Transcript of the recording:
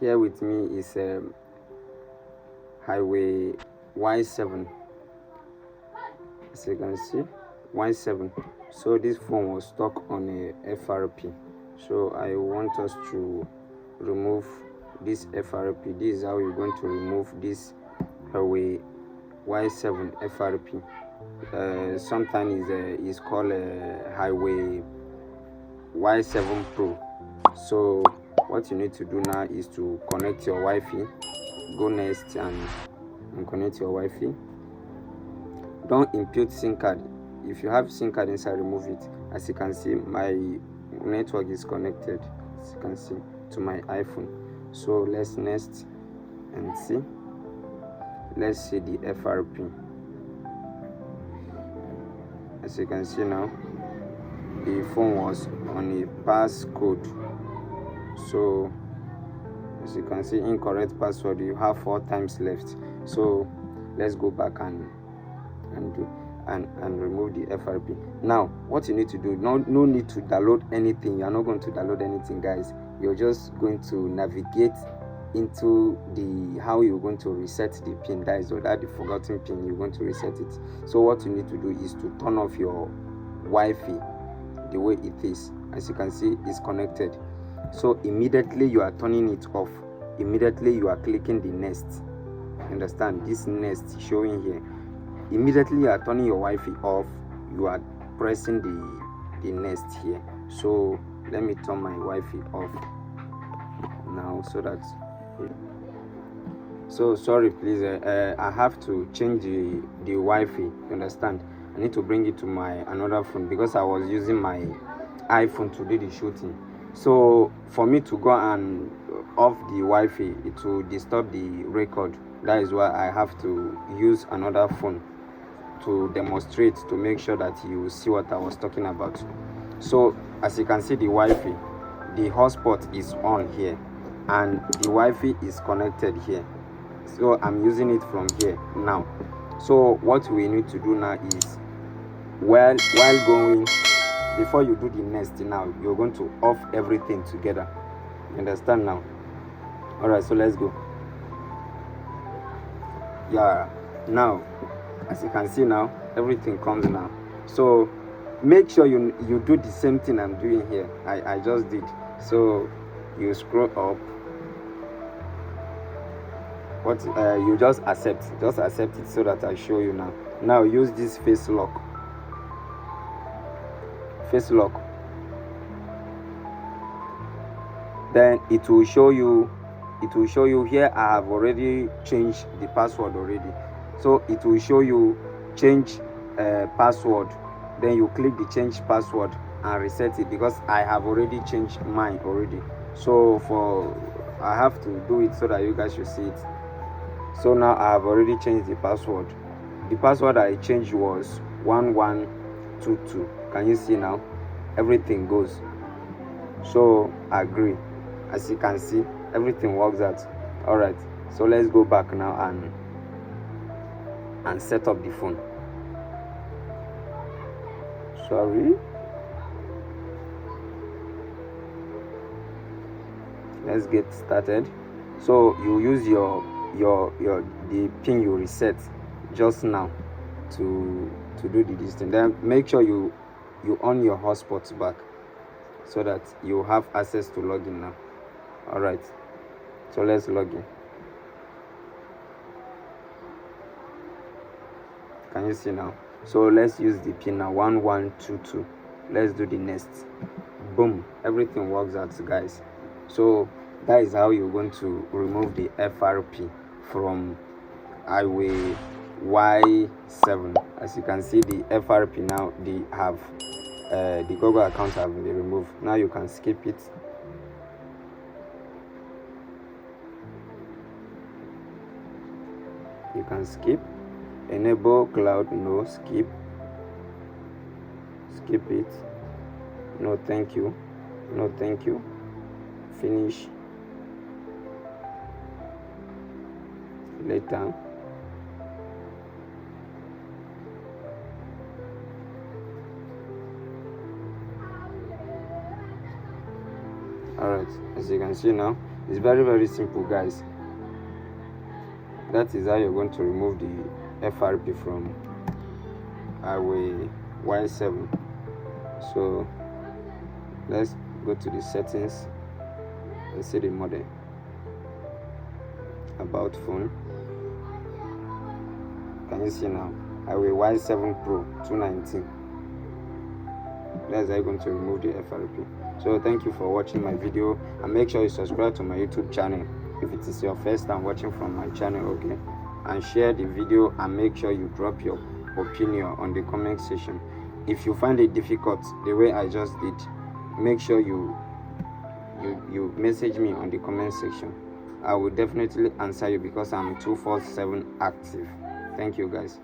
Here with me is Huawei Y7, as you can see, Y7. So this phone was stuck on a FRP, so I want us to remove this FRP. This is how you're going to remove this Huawei Y7 FRP. Sometimes is called Huawei Y7 Pro. So what you need to do now is to connect your Wi-Fi. Go next and connect your Wi-Fi. Don't impute SIM card. If you have SIM card inside, remove it. As you can see, my network is connected, as you can see, to my iPhone. So let's next and see. Let's see the FRP. As you can see now, the phone was on a passcode. So as you can see, incorrect password. You have 4 times left. So let's go back and remove the FRP. Now what you need to do, no need to download anything. You're not going to download anything, guys. You're just going to navigate into the how you're going to reset the pin. That is without the forgotten pin, you're going to reset it. So what you need to do is to turn off your Wi-Fi the way it is. As you can see, it's connected. So immediately you are turning it off, immediately you are clicking the next. Understand this next showing here. Immediately you are turning your Wi-Fi off, you are pressing the next here. So let me turn my Wi-Fi off now, so that sorry please, I have to change the Wi-Fi. You understand? I need to bring it to my another phone because I was using my iPhone to do the shooting. So for me to go and off the Wi-Fi, it will disturb the record. That is why I have to use another phone to demonstrate, to make sure that you see what I was talking about. So as you can see, the Wi-Fi, the hotspot is on here and the Wi-Fi is connected here. So I'm using it from here now. So what we need to do now is, while going, before you do the next, now you're going to off everything together. You understand now? All right, so let's go. Yeah, now as you can see now, everything comes now. So make sure you do the same thing I'm doing here. I just did. So you scroll up. What you just accept it, so that I show you now. Now use this face lock. Then it will show you here. I have already changed the password already. So it will show you change password. Then you click the change password and reset it, because I have already changed mine already. So I have to do it so that you guys should see it. So now I have already changed the password. The password I changed was 1122. Can you see now? Everything goes. So agree. As you can see, everything works out. All right, so let's go back now and set up the phone. Sorry, let's get started. So you use the pin you reset just now to do the distance. Then make sure you on your hotspots back, so that you have access to login now. All right, so let's log in. Can you see now? So let's use the pin now, 1122. Let's do the next. Boom, everything works out, guys. So that is how you're going to remove the FRP from Huawei Y7. As you can see, the FRP now, they have the Google account have been removed. Now you can skip it. You can skip. Enable cloud, no. Skip it. No thank you. No thank you. Finish later. Alright, as you can see now, It's very simple, guys. That is how you're going to remove the FRP from Huawei Y7. So let's go to the settings and see the model. About phone. Can you see now? Huawei Y7 Pro 219. That's how you're going to remove the FRP. So thank you for watching my video, and make sure you subscribe to my YouTube channel if it is your first time watching from my channel, okay? And share the video, and make sure you drop your opinion on the comment section. If you find it difficult the way I just did, make sure you message me on the comment section. I will definitely answer you because I'm 24/7 active. Thank you, guys.